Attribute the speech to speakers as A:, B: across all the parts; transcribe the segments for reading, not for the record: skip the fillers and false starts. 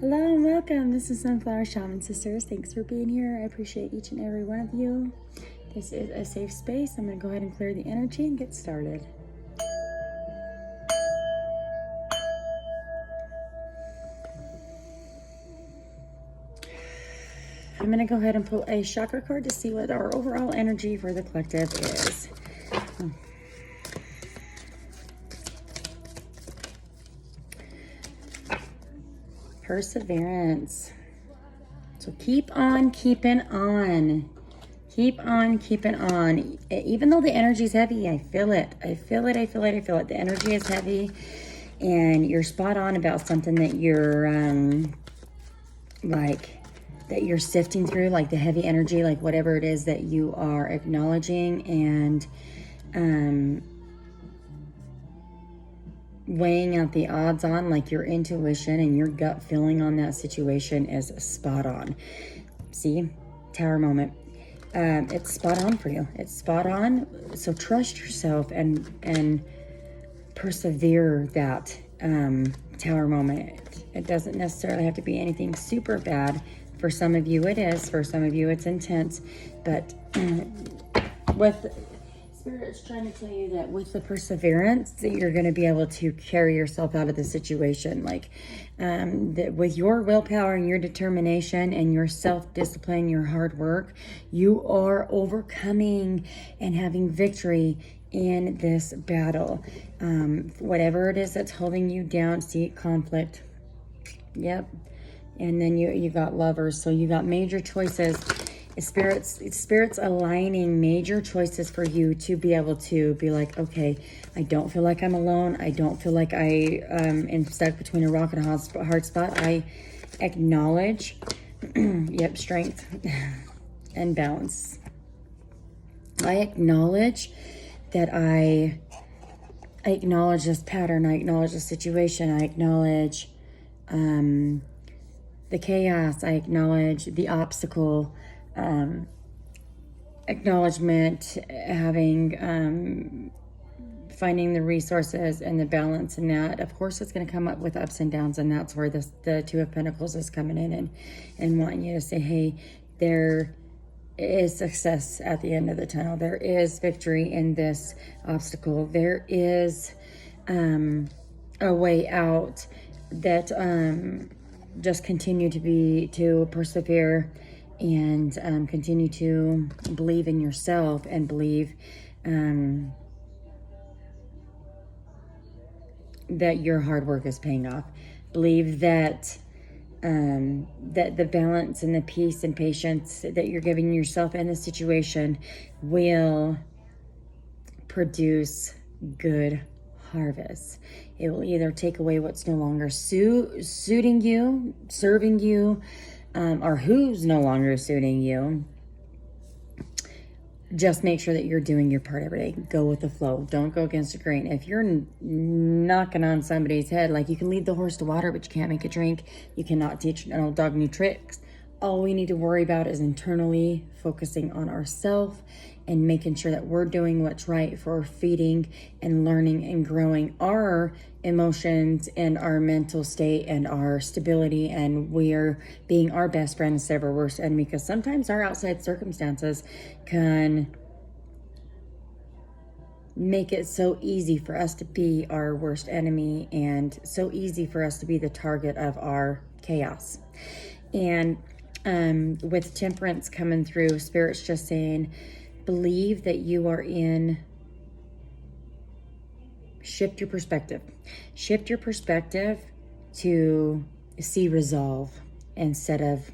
A: Hello and welcome. This is Sunflower Shaman Sisters. Thanks for being here. I appreciate each and every one of you. This is a safe space. I'm going to go ahead and clear the energy and get started. I'm going to go ahead and pull a chakra card to see what our overall energy for the collective is. Perseverance. So keep on keeping on. Keep on keeping on. Even though the energy is heavy, I feel it. I feel it. The energy is heavy, and you're spot on about something that you're that you're sifting through, like the heavy energy, like whatever it is that you are acknowledging and weighing out the odds on, like your intuition and your gut feeling on that situation is spot on. See, tower moment. It's spot on for you. It's spot on. So trust yourself and persevere that tower moment. It doesn't necessarily have to be anything super bad. For some of you it is. For some of you it's intense. But with Spirit's trying to tell you that with the perseverance that you're going to be able to carry yourself out of the situation. Like that with your willpower and your determination and your self-discipline, your hard work, you are overcoming and having victory in this battle. Whatever it is that's holding you down, see, conflict. Yep. And then you got lovers. So you got major choices. Spirit's aligning major choices for you to be able to be like, okay, I don't feel like I'm alone. I don't feel like I am stuck between a rock and a hard spot. I acknowledge, yep, strength and balance. I acknowledge that I acknowledge this pattern. I acknowledge the situation. I acknowledge the chaos. I acknowledge the obstacle. Acknowledgement, having finding the resources and the balance in that. Of course it's going to come up with ups and downs, and that's where the Two of Pentacles is coming in and wanting you to say, hey, there is success at the end of the tunnel. There is victory in this obstacle. There is a way out. That just continue to persevere and continue to believe in yourself and believe that your hard work is paying off. Believe that that the balance and the peace and patience that you're giving yourself in the situation will produce good harvest. It will either take away what's no longer suiting you, serving you, or who's no longer suiting you. Just make sure that you're doing your part every day. Go with the flow. Don't go against the grain. If you're knocking on somebody's head, like you can lead the horse to water, but you can't make it drink. You cannot teach an old dog new tricks. All we need to worry about is internally focusing on ourselves and making sure that we're doing what's right for feeding and learning and growing our emotions and our mental state and our stability, and we're being our best friend instead of our worst enemy, because sometimes our outside circumstances can make it so easy for us to be our worst enemy and so easy for us to be the target of our chaos. And with Temperance coming through, Spirit's just saying, believe that you are in, shift your perspective. Shift your perspective to see resolve instead of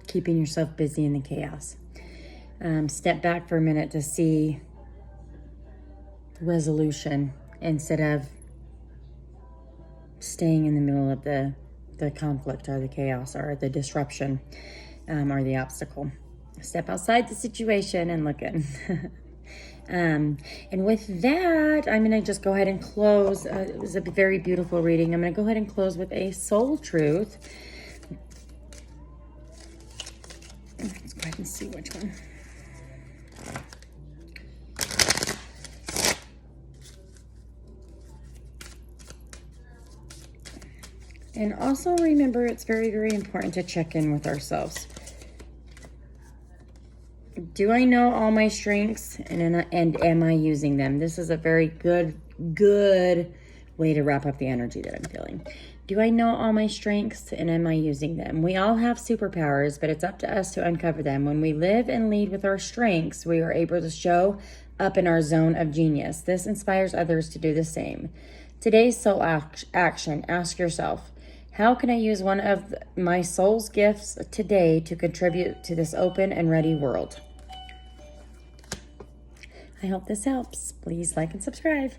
A: keeping yourself busy in the chaos. Step back for a minute to see resolution instead of staying in the middle of the conflict or the chaos or the disruption or the obstacle. Step outside the situation and look in. And with that, I'm going to just go ahead and close. It was a very beautiful reading. I'm going to go ahead and close with a soul truth. Let's go ahead and see which one. And also remember, it's very, very important to check in with ourselves. Do I know all my strengths and am I using them? This is a very good way to wrap up the energy that I'm feeling. Do I know all my strengths and am I using them? We all have superpowers, but it's up to us to uncover them. When we live and lead with our strengths, we are able to show up in our zone of genius. This inspires others to do the same. Today's soul action, ask yourself, how can I use one of my soul's gifts today to contribute to this open and ready world? I hope this helps. Please like and subscribe.